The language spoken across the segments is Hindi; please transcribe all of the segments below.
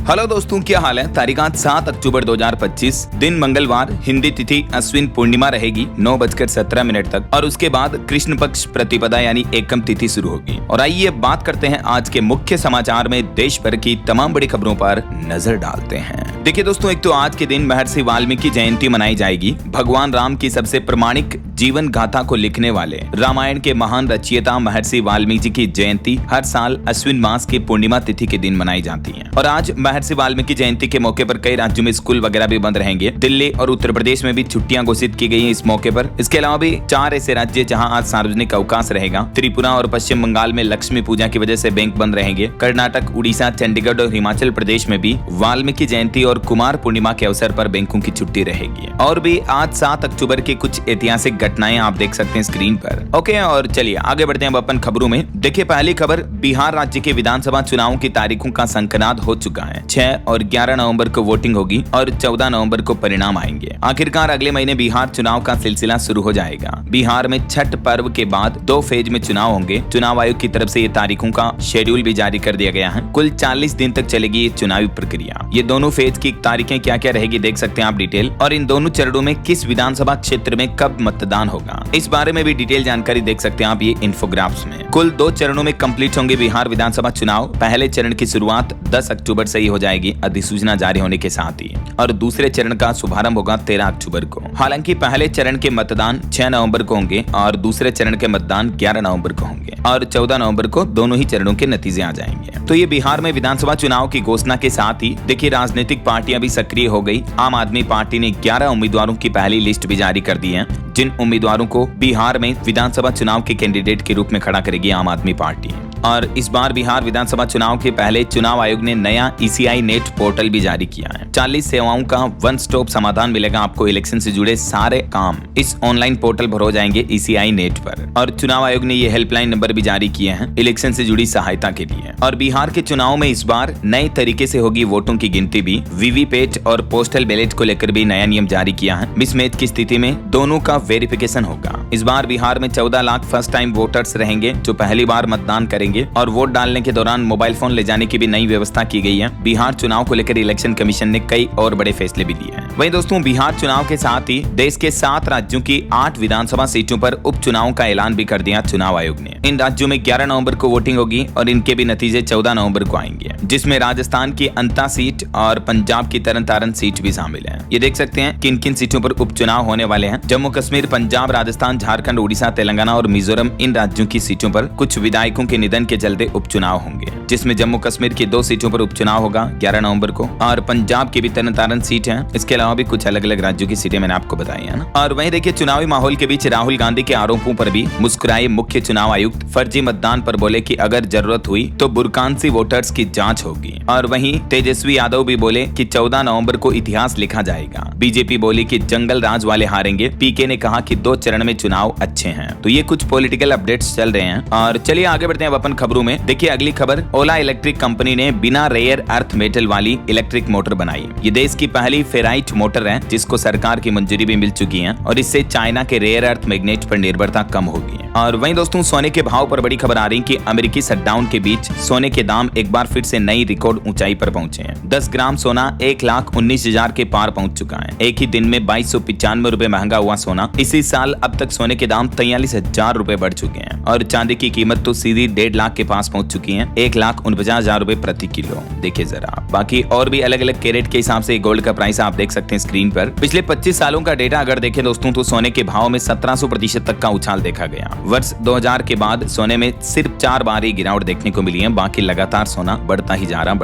हेलो दोस्तों, क्या हाल है। तारीख आज 7 अक्टूबर 2025, दिन मंगलवार, हिंदी तिथि अश्विन पूर्णिमा रहेगी 9:17 तक और उसके बाद कृष्ण पक्ष प्रतिपदा यानी एकम तिथि शुरू होगी। और आइए बात करते हैं आज के मुख्य समाचार में देश भर की तमाम बड़ी खबरों पर नजर डालते हैं। देखिए दोस्तों, एक तो आज के दिन महर्षि वाल्मीकि जयंती मनाई जाएगी। भगवान राम की सबसे प्रमाणिक जीवन गाथा को लिखने वाले रामायण के महान रचयिता महर्षि वाल्मीकि की जयंती हर साल अश्विन मास की पूर्णिमा तिथि के दिन मनाई जाती है। और आज महर्षि वाल्मीकि जयंती के मौके पर कई राज्यों में स्कूल वगैरह भी बंद रहेंगे। दिल्ली और उत्तर प्रदेश में भी छुट्टियां घोषित की गई हैं इस मौके पर। इसके अलावा भी 4 ऐसे राज्य जहां आज सार्वजनिक अवकाश रहेगा। त्रिपुरा और पश्चिम बंगाल में लक्ष्मी पूजा की वजह से बैंक बंद रहेंगे। कर्नाटक, उड़ीसा, चंडीगढ़ और हिमाचल प्रदेश में भी वाल्मीकि जयंती और कुमार पूर्णिमा के अवसर पर बैंकों की छुट्टी रहेगी। और भी आज 7 अक्टूबर की कुछ ऐतिहासिक घटनाएं आप देख सकते हैं स्क्रीन पर। ओके, और चलिए आगे बढ़ते हैं अपन खबरों में। देखिए पहली खबर, बिहार राज्य के विधानसभा चुनाव की तारीखों का संकनाद हो चुका है। 6 और 11 नवंबर को वोटिंग होगी और 14 नवंबर को परिणाम आएंगे। आखिरकार अगले महीने बिहार चुनाव का सिलसिला शुरू हो जाएगा। बिहार में छठ पर्व के बाद 2 फेज में चुनाव होंगे। चुनाव आयोग की तरफ से ये तारीखों का शेड्यूल भी जारी कर दिया गया है। कुल 40 दिन तक चलेगी ये चुनावी प्रक्रिया। ये दोनों फेज की तारीखें क्या क्या रहेगी देख सकते हैं आप डिटेल, और इन दोनों चरणों में किस विधानसभा क्षेत्र में कब मतदान होगा इस बारे में भी डिटेल जानकारी देख सकते हैं आप ये इन्फोग्राफ्स में। कुल 2 चरणों में कंप्लीट होंगे बिहार विधानसभा चुनाव। पहले चरण की शुरुआत 10 अक्टूबर से ही हो जाएगी अधिसूचना जारी होने के साथ ही, और दूसरे चरण का शुभारंभ होगा 13 अक्टूबर को। हालांकि पहले चरण के मतदान 6 नवंबर को होंगे और दूसरे चरण के मतदान 11 नवंबर को होंगे और 14 नवंबर को दोनों ही चरणों के नतीजे आ जाएंगे। तो ये बिहार में विधानसभा चुनाव की घोषणा के साथ ही देखिए राजनीतिक पार्टियां भी सक्रिय हो गई। आम आदमी पार्टी ने 11 उम्मीदवारों की पहली लिस्ट भी जारी कर दी है, जिन उम्मीदवारों को बिहार में विधानसभा चुनाव के कैंडिडेट के रूप में खड़ा करेगी आम आदमी पार्टी। और इस बार बिहार विधानसभा चुनाव के पहले चुनाव आयोग ने नया ECI नेट पोर्टल भी जारी किया है। 40 सेवाओं का वन स्टॉप समाधान मिलेगा आपको। इलेक्शन से जुड़े सारे काम इस ऑनलाइन पोर्टल पर हो जाएंगे ECI नेट पर। और चुनाव आयोग ने ये हेल्पलाइन नंबर भी जारी किए हैं इलेक्शन से जुड़ी सहायता के लिए। और बिहार के चुनाव में इस बार नए तरीके से होगी वोटों की गिनती भी। वीवीपैट और पोस्टल बैलेट को लेकर भी नया नियम जारी किया है। मिसमैच की स्थिति में दोनों का वेरिफिकेशन होगा। इस बार बिहार में 14 लाख फर्स्ट टाइम वोटर्स रहेंगे जो पहली बार मतदान करेंगे। और वोट डालने के दौरान मोबाइल फोन ले जाने की भी नई व्यवस्था की गई है। बिहार चुनाव को लेकर इलेक्शन कमीशन ने कई और बड़े फैसले भी लिए हैं। वहीं दोस्तों, बिहार चुनाव के साथ ही देश के 7 राज्यों की 8 विधानसभा सीटों पर उपचुनाव का ऐलान भी कर दिया चुनाव आयोग ने। इन राज्यों में 11 नवंबर को वोटिंग होगी और इनके भी नतीजे 14 नवंबर को आएंगे, जिसमें राजस्थान की अंता सीट और पंजाब की तरन सीट भी शामिल है। ये देख सकते हैं किन किन सीटों पर उपचुनाव होने वाले हैं। जम्मू कश्मीर, पंजाब, राजस्थान, झारखंड, उड़ीसा, तेलंगाना और मिजोरम, इन राज्यों की सीटों पर कुछ विधायकों के निधन के चलते उपचुनाव होंगे, जिसमें जम्मू कश्मीर की 2 सीटों पर उपचुनाव होगा 11 नवंबर को, और पंजाब की भी तरन सीट है। इसके अलावा भी कुछ अलग अलग राज्यों की सीटें मैंने आपको बताई है ना। और वहीं देखिए चुनावी माहौल के बीच राहुल गांधी के आरोपों पर भी मुस्कुराए मुख्य चुनाव आयुक्त। फर्जी मतदान पर बोले कि अगर जरूरत हुई तो बुरकानसी वोटर्स की जांच होगी। और वहीं तेजस्वी यादव भी बोले कि 14 नवंबर को इतिहास लिखा जाएगा। बीजेपी बोली कि जंगल राज वाले हारेंगे। पीके ने कहा कि 2 चरण में चुनाव अच्छे हैं। तो ये कुछ पॉलिटिकल अपडेट्स चल रहे हैं। और चलिए आगे बढ़ते हैं अपन खबरों में। देखिए अगली खबर, ओला इलेक्ट्रिक कंपनी ने बिना रेयर अर्थ मेटल वाली इलेक्ट्रिक मोटर बनाई। ये देश की पहली फेराइट मोटर है जिसको सरकार की मंजूरी भी मिल चुकी है, और इससे चाइना के रेयर अर्थ मैग्नेट पर निर्भरता कम होगी। और वहीं दोस्तों, सोने के भाव पर बड़ी खबर आ रही कि अमेरिकी शटडाउन के बीच सोने के दाम एक बार फिर से नई रिकॉर्ड ऊंचाई पर पहुंचे हैं। 10 ग्राम सोना 1,19,000 के पार पहुंच चुका है। एक ही दिन में 2295 रुपए महंगा हुआ सोना। इसी साल अब तक सोने के दाम 43,000 रुपए बढ़ चुके हैं, और चांदी की कीमत तो सीधी 1.5 लाख के पास पहुंच चुकी है, 1,49,000 रुपए प्रति किलो। देखिए जरा, बाकी और भी अलग अलग कैरेट के हिसाब से गोल्ड का प्राइस आप देख सकते हैं स्क्रीन पर। पिछले 25 सालों का डेटा अगर देखें दोस्तों, तो सोने के भाव में 1700% तक का उछाल देखा गया। वर्ष 2000 के बाद सोने में सिर्फ 4 बार ही गिरावट देखने को मिली है, बाकी लगातार सोना बढ़ता ही जा रहा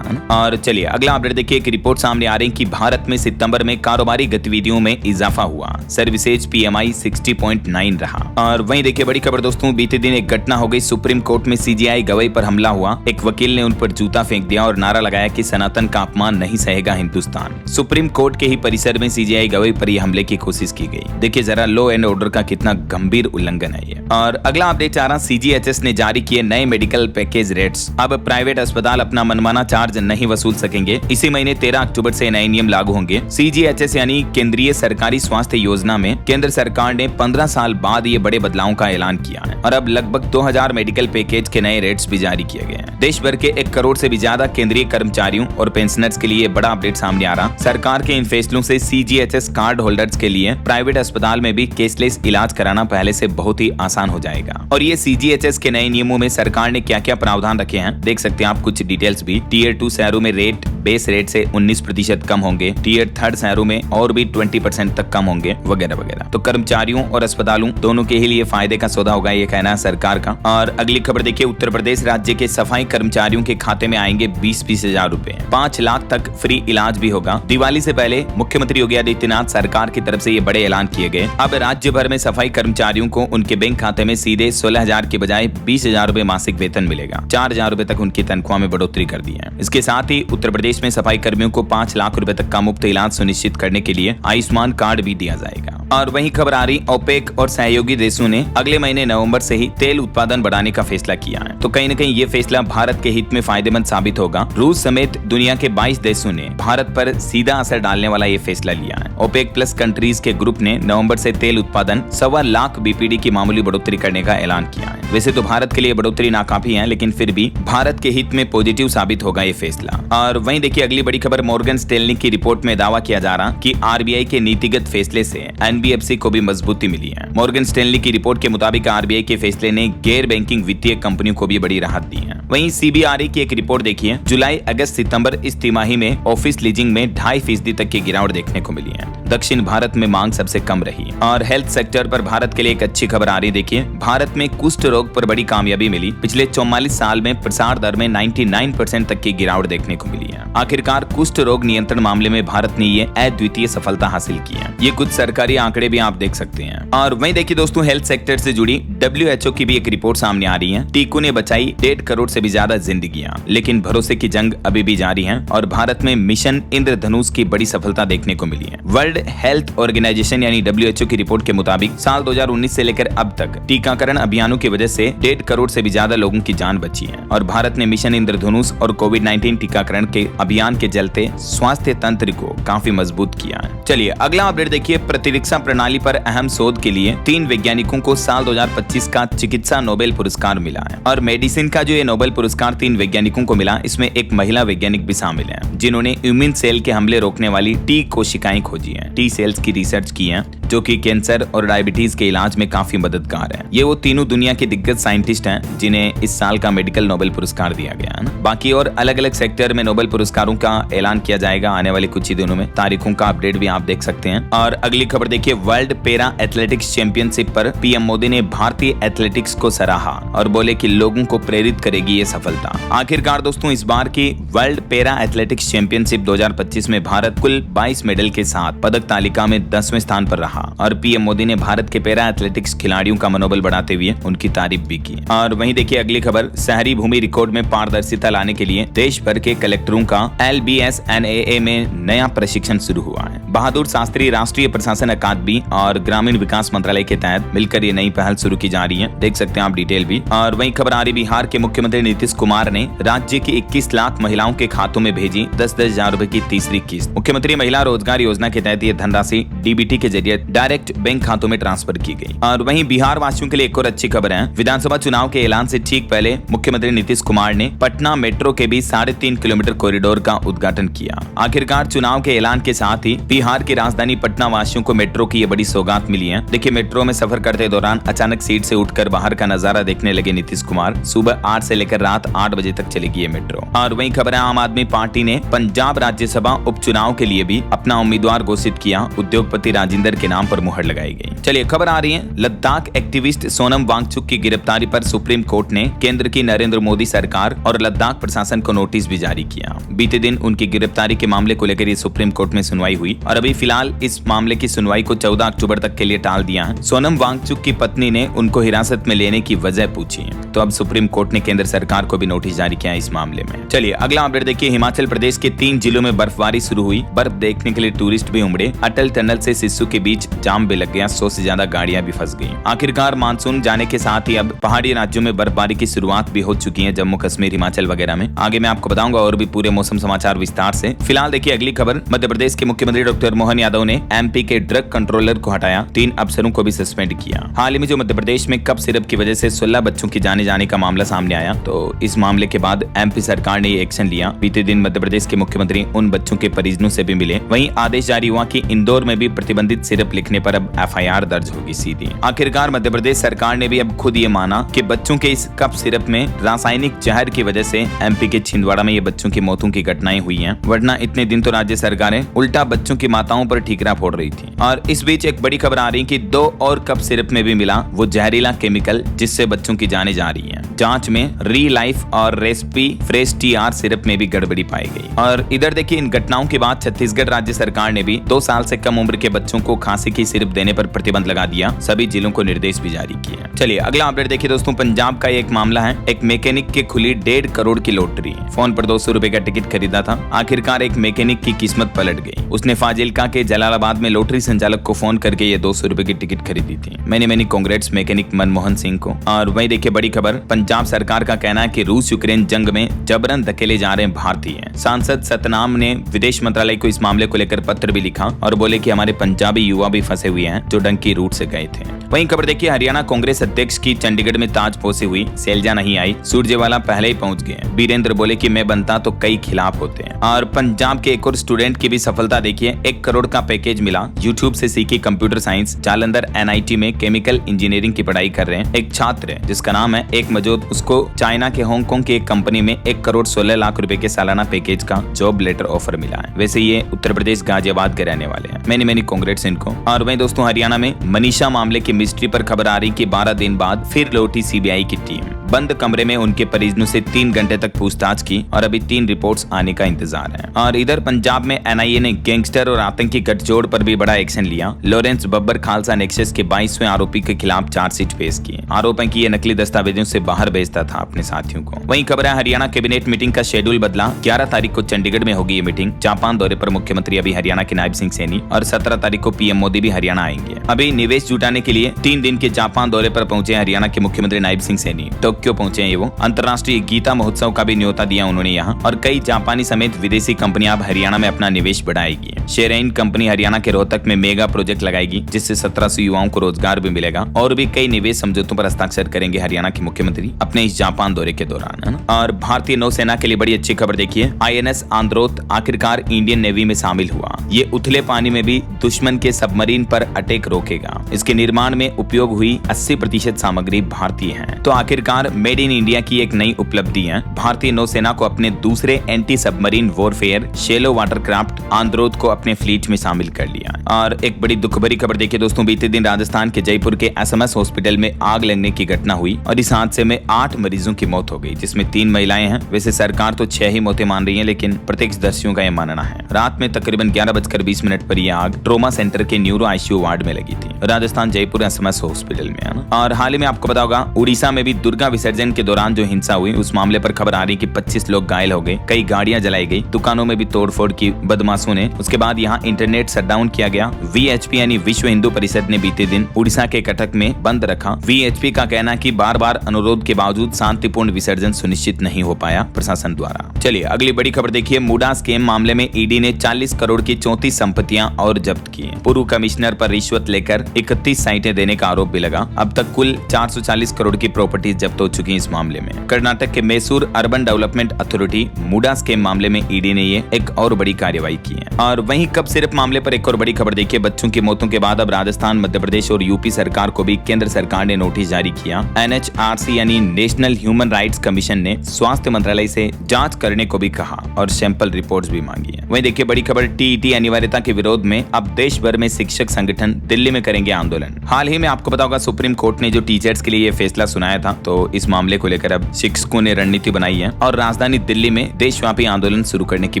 है। और चलिए अगला अपडेट देखिए, एक रिपोर्ट सामने आ रही है कि भारत में सितंबर में कारोबारी गतिविधियों में इजाफा हुआ। सर्विसेज PMI 60.9 रहा। और वहीं देखिए बड़ी खबर दोस्तों, बीते दिन एक घटना हो गई। सुप्रीम कोर्ट में CGI गवाही पर हमला हुआ। एक वकील ने उन पर जूता फेंक दिया और नारा लगाया कि सनातन का अपमान नहीं सहेगा हिंदुस्तान। सुप्रीम कोर्ट के ही परिसर में CGI गवाही पर यह हमले की कोशिश की गई। देखिए जरा लॉ एंड ऑर्डर का कितना गंभीर उल्लंघन है ये। और अगला अपडेट आ रहा, CGHS ने जारी किए नए मेडिकल पैकेज रेट्स। अब प्राइवेट अस्पताल अपना मनमाना चार्ज नहीं वसूल सकेंगे। इसी महीने 13 अक्टूबर से नए नियम लागू होंगे। CGHS यानी केंद्रीय सरकारी स्वास्थ्य योजना में केंद्र सरकार ने 15 साल बाद ये बड़े बदलावों का ऐलान किया है, और अब लगभग 2000 मेडिकल पैकेज के नए रेट्स भी जारी किए गए हैं। देश भर के 1 करोड़ से भी ज्यादा केंद्रीय कर्मचारियों और पेंशनर्स के लिए बड़ा अपडेट सामने आ रहा। सरकार के इन फैसलों से CGHS कार्ड होल्डर्स के लिए प्राइवेट अस्पताल में भी केसलेस इलाज कराना पहले से बहुत ही आसान हो जाएगा। और ये CGHS के नए नियमों में सरकार ने क्या क्या प्रावधान रखे हैं देख सकते हैं आप कुछ डिटेल्स भी। टीयर 2 शहरों में रेट बेस रेट से 19% कम होंगे, टीयर 3 शहरों में और भी 20% तक कम होंगे, वगैरह वगैरह। तो कर्मचारियों और अस्पतालों दोनों के ही लिए फायदे का सौदा होगा, ये कहना है सरकार का। और अगली खबर देखिए, उत्तर प्रदेश राज्य के सफाई कर्मचारियों के खाते में आएंगे 20-20 हजार रुपए, 5 लाख तक फ्री इलाज भी होगा। दिवाली से पहले मुख्यमंत्री योगी आदित्यनाथ सरकार की तरफ से ये बड़े ऐलान किए गए। अब राज्य भर में सफाई कर्मचारियों को उनके बैंक खाते में सीधे 16,000 के बजाय 20,000 रुपए मासिक वेतन मिलेगा। 4,000 रुपए तक उनकी तनख्वाह में बढ़ोतरी कर दी है। इसके साथ ही उत्तर प्रदेश में सफाई कर्मियों को 5 लाख रुपए तक का मुफ्त इलाज सुनिश्चित करने के लिए आयुष्मान कार्ड भी दिया जाएगा। और वहीं खबर आ रही, ओपेक और सहयोगी देशों ने अगले महीने नवंबर से ही तेल उत्पादन बढ़ाने का फैसला किया है। तो कहीं न कहीं ये फैसला भारत के हित में फायदेमंद साबित होगा। रूस समेत दुनिया के 22 देशों ने भारत पर सीधा असर डालने वाला ये फैसला लिया है। ओपेक प्लस कंट्रीज के ग्रुप ने नवंबर से तेल उत्पादन 1.25 लाख BPD की मामूली बढ़ोतरी करने का ऐलान किया है। वैसे तो भारत के लिए बढ़ोतरी नाकाफी है, लेकिन फिर भी भारत के हित में पॉजिटिव साबित होगा ये फैसला। और वहीं देखिए अगली बड़ी खबर, मॉर्गन स्टैनली की रिपोर्ट में दावा किया जा रहा कि RBI के नीतिगत फैसले से NBFC को भी मजबूती मिली है। मॉर्गन स्टैनली की रिपोर्ट के मुताबिक RBI के फैसले ने गैर बैंकिंग वित्तीय कंपनियों को भी बड़ी राहत दी है। वहीं CBRE की एक रिपोर्ट देखिए, जुलाई, अगस्त, सितंबर इस तिमाही में ऑफिस लीजिंग में 2.5% तक की गिरावट देखने को मिली है। दक्षिण भारत में मांग सबसे कम रही। और हेल्थ सेक्टर पर भारत के लिए एक अच्छी खबर आ रही, देखिए भारत में कुष्ठ रोग पर बड़ी कामयाबी मिली। पिछले 44 साल में प्रसार दर में 99% तक की गिरावट देखने को मिली है। आखिरकार कुष्ठ रोग नियंत्रण मामले में भारत ने ये अद्वितीय सफलता हासिल की है। ये कुछ सरकारी आंकड़े भी आप देख सकते हैं। और वहीं देखिए दोस्तों, हेल्थ सेक्टर से जुड़ी WHO की भी एक रिपोर्ट सामने आ रही है। टीकों ने बचाई 1.5 करोड़ से भी ज्यादा जिंदगियां, लेकिन भरोसे की जंग अभी भी जारी है। और भारत में मिशन इंद्रधनुष की बड़ी सफलता देखने को मिली है। वर्ल्ड हेल्थ ऑर्गेनाइजेशन यानी WHO की रिपोर्ट के मुताबिक साल 2019 से लेकर अब तक टीकाकरण अभियानों की वजह से 1.5 करोड़ से भी ज्यादा लोगों की जान बची है। और भारत ने मिशन इंद्रधनुष और कोविड-19 टीकाकरण के अभियान के चलते स्वास्थ्य तंत्र को काफी मजबूत किया है। चलिए अगला अपडेट देखिए, प्रतिरक्षा प्रणाली पर अहम शोध के लिए 3 वैज्ञानिकों को साल 2025 का चिकित्सा नोबेल पुरस्कार मिला है। और मेडिसिन का जो ये नोबेल पुरस्कार 3 वैज्ञानिकों को मिला, इसमें एक महिला वैज्ञानिक भी शामिल है, जिन्होंने इम्यून सेल के हमले रोकने वाली T कोशिकाएं खोजी हैं, T सेल्स की रिसर्च की है, जो कि कैंसर और डायबिटीज के इलाज में काफी मददगार है। ये वो तीनों दुनिया के दिग्गज साइंटिस्ट हैं जिन्हें इस साल का मेडिकल नोबेल पुरस्कार दिया गया है ना। बाकी और अलग अलग सेक्टर में नोबेल पुरस्कारों का ऐलान किया जाएगा आने वाले कुछ ही दिनों में। तारीखों का अपडेट भी आप देख सकते हैं। और अगली खबर देखिए, वर्ल्ड पैरा एथलेटिक्स चैंपियनशिप पर PM मोदी ने भारतीय एथलेटिक्स को सराहा और बोले कि लोगों को प्रेरित करेगी ये सफलता। आखिरकार दोस्तों, इस बार की वर्ल्ड पैरा एथलेटिक्स चैंपियनशिप 2025 में भारत कुल 22 मेडल के साथ पदक तालिका में 10वें स्थान पर रहा। और PM मोदी ने भारत के पैरा एथलेटिक्स खिलाड़ियों का मनोबल बढ़ाते हुए उनकी तारीफ भी की। और वहीं देखिए अगली खबर, शहरी भूमि रिकॉर्ड में पारदर्शिता लाने के लिए देश भर के कलेक्टरों का LBSNAA में नया प्रशिक्षण शुरू हुआ है। बहादुर शास्त्री राष्ट्रीय प्रशासन अकादमी और ग्रामीण विकास मंत्रालय के तहत मिलकर ये नई पहल शुरू की जा रही है, देख सकते हैं आप डिटेल भी। और वहीं खबर आ रही, बिहार के मुख्यमंत्री नीतीश कुमार ने राज्य की 21 लाख महिलाओं के खातों में भेजी 10-10 हजार रुपए की तीसरी किस्त। मुख्यमंत्री महिला रोजगार योजना के तहत ये धनराशि DBT के जरिए डायरेक्ट बैंक खातों में ट्रांसफर की गई। और वहीं बिहार वासियों के लिए एक और अच्छी खबर है, विधानसभा चुनाव के ऐलान से ठीक पहले मुख्यमंत्री नीतीश कुमार ने पटना मेट्रो के बीच 3.5 किलोमीटर कॉरिडोर का उद्घाटन किया। आखिरकार चुनाव के ऐलान के साथ ही बिहार की राजधानी पटना वासियों को मेट्रो की ये बड़ी सौगात मिली है। देखिए मेट्रो में सफर करते दौरान अचानक सीट से उठकर बाहर का नजारा देखने लगे नीतीश कुमार। सुबह 8 से लेकर रात 8 बजे तक चलेगी ये मेट्रो। और वहीं खबर है, आम आदमी पार्टी ने पंजाब राज्यसभा उपचुनाव के लिए भी अपना उम्मीदवार घोषित किया। उद्योगपति राजिंदर के नाम पर मुहर लगाई गई। चलिए खबर आ रही है, लद्दाख एक्टिविस्ट सोनम वांगचुक की गिरफ्तारी पर सुप्रीम कोर्ट ने केंद्र की नरेंद्र मोदी सरकार और लद्दाख प्रशासन को नोटिस भी जारी किया। बीते दिन उनकी गिरफ्तारी के मामले को लेकर ये सुप्रीम कोर्ट में सुनवाई हुई और अभी फिलहाल इस मामले की सुनवाई को 14 अक्टूबर तक के लिए टाल दिया है। सोनम वांगचुक की पत्नी ने उनको हिरासत में लेने की वजह पूछी, तो अब सुप्रीम कोर्ट ने केंद्र सरकार को भी नोटिस जारी किया इस मामले में। चलिए अगला अपडेट देखिए, हिमाचल प्रदेश के 3 जिलों में बर्फबारी शुरू हुई। बर्फ देखने के लिए टूरिस्ट भी उमड़े। अटल टनल से सिस्सू के बीच जाम भी लग गया, 100 से ज्यादा गाड़ियां भी फंस गई। आखिरकार मानसून जाने के साथ ही अब पहाड़ी राज्यों में बर्फबारी की शुरुआत भी हो चुकी है, जम्मू कश्मीर, हिमाचल वगैरह में। आगे मैं आपको बताऊंगा और भी पूरे मौसम समाचार विस्तार से। फिलहाल देखिए अगली खबर। मध्य प्रदेश के मुख्यमंत्री डॉक्टर मोहन यादव ने एमपी के ड्रग कंट्रोलर को हटाया, 3 अफसरों को भी सस्पेंड किया। हाल ही में जो मध्य प्रदेश में कफ सिरप की वजह से 16 बच्चों की जाने का मामला सामने आया, तो इस मामले के बाद एमपी सरकार ने ये एक्शन लिया। बीते दिन मध्य प्रदेश के मुख्यमंत्री उन बच्चों के परिजनों से भी मिले। वहीं आदेश जारी हुआ कि इंदौर में भी प्रतिबंधित सिरप लिखने पर अब एफआईआर दर्ज होगी सीधी। आखिरकार मध्य प्रदेश सरकार ने भी अब खुद ये माना कि बच्चों के इस कफ सिरप में रासायनिक जहर की वजह से एमपी के छिंदवाड़ा में ये बच्चों की मौतों की घटनाएं हुई हैं। वरना इतने दिन तो राज्य सरकारें उल्टा बच्चों की माताओं पर ठीकरा फोड़ रही थी। और इस बीच एक बड़ी खबर आ रही कि 2 और कफ सिरप में भी मिला वो जहरीला केमिकल जिससे बच्चों की जानें जा रही है। जांच में री लाइफ और रेसिपी फ्रेश टीआर सिरप में भी गड़बड़ी पाई गई। और इधर देखिए इन घटनाओं के बाद छत्तीसगढ़ राज्य सरकार ने भी 2 साल से कम उम्र के बच्चों को खांसी की सिरप देने पर प्रतिबंध लगा दिया। सभी जिलों को निर्देश भी जारी किया। चलिए अगला अपडेट देखिए दोस्तों। पंजाब का एक मामला है। एक मैकेनिक के खुली 1.5 करोड़ की लॉटरी। फोन पर 200 रुपए का टिकट खरीदा था। आखिरकार एक मैकेनिक की किस्मत पलट गई। उसने फाजिल्का के जलालाबाद में लॉटरी संचालक को फोन करके ये 200 रुपए की टिकट खरीदी थी। मैंने कांग्रेस मैकेनिक मनमोहन सिंह को। और वही देखिए बड़ी खबर। पंजाब सरकार का कहना है कि रूस यूक्रेन जंग में जबरन धकेले जा रहे हैं भारतीय। सांसद सतनाम ने विदेश मंत्रालय को इस मामले को लेकर पत्र भी लिखा और बोले कि हमारे पंजाबी युवा भी फंसे हुए हैं जो डंकी रूट से गए थे। वहीं खबर देखिए हरियाणा कांग्रेस अध्यक्ष की चंडीगढ़ में ताजपोशी हुई। सैलजा नहीं आई, सुरजेवाला पहले ही पहुंच गए। वीरेंद्र बोले कि मैं बनता तो कई खिलाफ होते हैं। और पंजाब के एक और स्टूडेंट की भी सफलता देखिए। 1 करोड़ का पैकेज मिला। यूट्यूब से सीखी कंप्यूटर साइंस। जालंधर एनआईटी में केमिकल इंजीनियरिंग की पढ़ाई कर रहे हैं एक छात्र है जिसका नाम है एक मजूद। उसको चाइना के हांगकांग की एक कंपनी में 1 करोड़ 16 लाख रुपए के सालाना पैकेज का जॉब लेटर ऑफर मिला है। वैसे ये उत्तर प्रदेश गाजियाबाद के रहने वाले हैं। मैंने कांग्रेस इनको। और वहीं दोस्तों हरियाणा में मनीषा मामले की मिस्ट्री पर खबर आ रही कि 12 दिन बाद फिर लौटी सीबीआई की टीम। बंद कमरे में उनके परिजनों से 3 घंटे तक पूछताछ की और अभी 3 रिपोर्ट्स आने का इंतजार है। और इधर पंजाब में एनआईए ने गैंगस्टर और आतंकी गठजोड़ पर भी बड़ा एक्शन लिया। लॉरेंस बब्बर खालसा नेक्सस के 22वें आरोपी के खिलाफ चार्जशीट पेश की। आरोप है कि ये नकली दस्तावेजों से बाहर भेजता था अपने साथियों को। वहीं खबर है हरियाणा कैबिनेट मीटिंग का शेड्यूल बदला। 11 तारीख को चंडीगढ़ में होगी ये मीटिंग। जापान दौरे पर मुख्यमंत्री अभी हरियाणा के नायब सिंह सैनी और 17 तारीख को पीएम मोदी भी हरियाणा आएंगे। अभी निवेश जुटाने के लिए 3 दिन के जापान दौरे पर पहुंचे हरियाणा के मुख्यमंत्री नायब सिंह सैनी। टोक्यो पहुंचे हैं वो। अंतर्राष्ट्रीय गीता महोत्सव का भी न्योता दिया उन्होंने यहाँ। और कई जापानी समेत विदेशी कंपनियां अब हरियाणा में अपना निवेश बढ़ाएगी। शेरेन कंपनी हरियाणा के रोहतक में मेगा प्रोजेक्ट लगाएगी जिससे 1700 युवाओं को रोजगार भी मिलेगा। और भी कई निवेश समझौतों पर हस्ताक्षर करेंगे हरियाणा के मुख्यमंत्री अपने इस जापान दौरे के दौरान, है ना। और भारतीय नौसेना के लिए बड़ी अच्छी खबर देखिए। आईएनएस आंद्रोथ आखिरकार इंडियन नेवी में शामिल हुआ। ये उथले पानी में भी दुश्मन के सबमरीन पर अटैक रोकेगा। इसके निर्माण में उपयोग हुई 80% सामग्री भारतीय है। तो आखिरकार मेड इन इंडिया की एक नई उपलब्धि है। भारतीय नौसेना को अपने दूसरे anti submarine warfare shallow watercraft Androth को अपने फ्लीट में शामिल कर लिया। और एक बड़ी दुख भरी खबर देखिए दोस्तों। बीते दिन राजस्थान के जयपुर के एसएमएस हॉस्पिटल में आग लगने की घटना हुई और इस हादसे में 8 मरीजों की मौत हो गई जिसमें 3 महिलाएं हैं। वैसे सरकार तो 6 ही मौतें मान रही है लेकिन प्रत्यक्षदर्शियों का यह मानना है। रात में तकरीबन 11:20 पर यह आग ट्रोमा सेंटर के न्यूरो आईसीयू वार्ड में लगी थी। राजस्थान जयपुर एसएमएस हॉस्पिटल में, है ना। और हाल ही में आपको पता होगा उड़ीसा में भी दुर्गा विसर्जन के दौरान जो हिंसा हुई उस मामले पर खबर आ रही कि 25 लोग घायल हो गए। कई गाड़ियां जलाई गई। दुकानों में भी तोड़फोड़ की बदमाशों ने। उसके बाद यहाँ इंटरनेट शटडाउन किया गया। वीएचपी यानी विश्व हिंदू परिषद ने बीते दिन उड़ीसा के कटक में बंद रखा। वीएचपी का कहना है कि बार-बार अनुरोध के बावजूद शांतिपूर्ण विसर्जन सुनिश्चित नहीं हो पाया प्रशासन द्वारा। चलिए अगली बड़ी खबर देखिए। मुडा स्कैम मामले में ईडी ने 40 करोड़ की 34 संपत्तियां और जब्त की। पूर्व कमिश्नर पर रिश्वत लेकर 31 साइटें देने का आरोप भी लगा। अब तक कुल 440 करोड़ की प्रॉपर्टी जब्त हो चुकी है इस मामले में। कर्नाटक के Mysore urban development authority MUDA scam मामले में ईडी ने ये एक और बड़ी कार्रवाई की है। और वहीं कप सिरप मामले पर एक और बड़ी खबर देखिए। बच्चों की मौतों के बाद अब राजस्थान, मध्य प्रदेश और यूपी सरकार को भी केंद्र सरकार ने नोटिस जारी किया। एनएचआरसी यानी नेशनल ह्यूमन राइट्स कमीशन ने स्वास्थ्य मंत्रालय से जांच करने को भी कहा और सैंपल रिपोर्ट्स भी मांगी है। वहीं देखिए बड़ी खबर। टीईटी अनिवार्यता के विरोध में अब देश भर में शिक्षक संगठन दिल्ली में करेंगे आंदोलन। हाल ही में आपको पता होगा सुप्रीम कोर्ट ने जो टीचर्स के लिए ये फैसला सुनाया था तो इस मामले को लेकर अब शिक्षकों ने रणनीति बनाई है और राजधानी दिल्ली में देशव्यापी आंदोलन शुरू करने की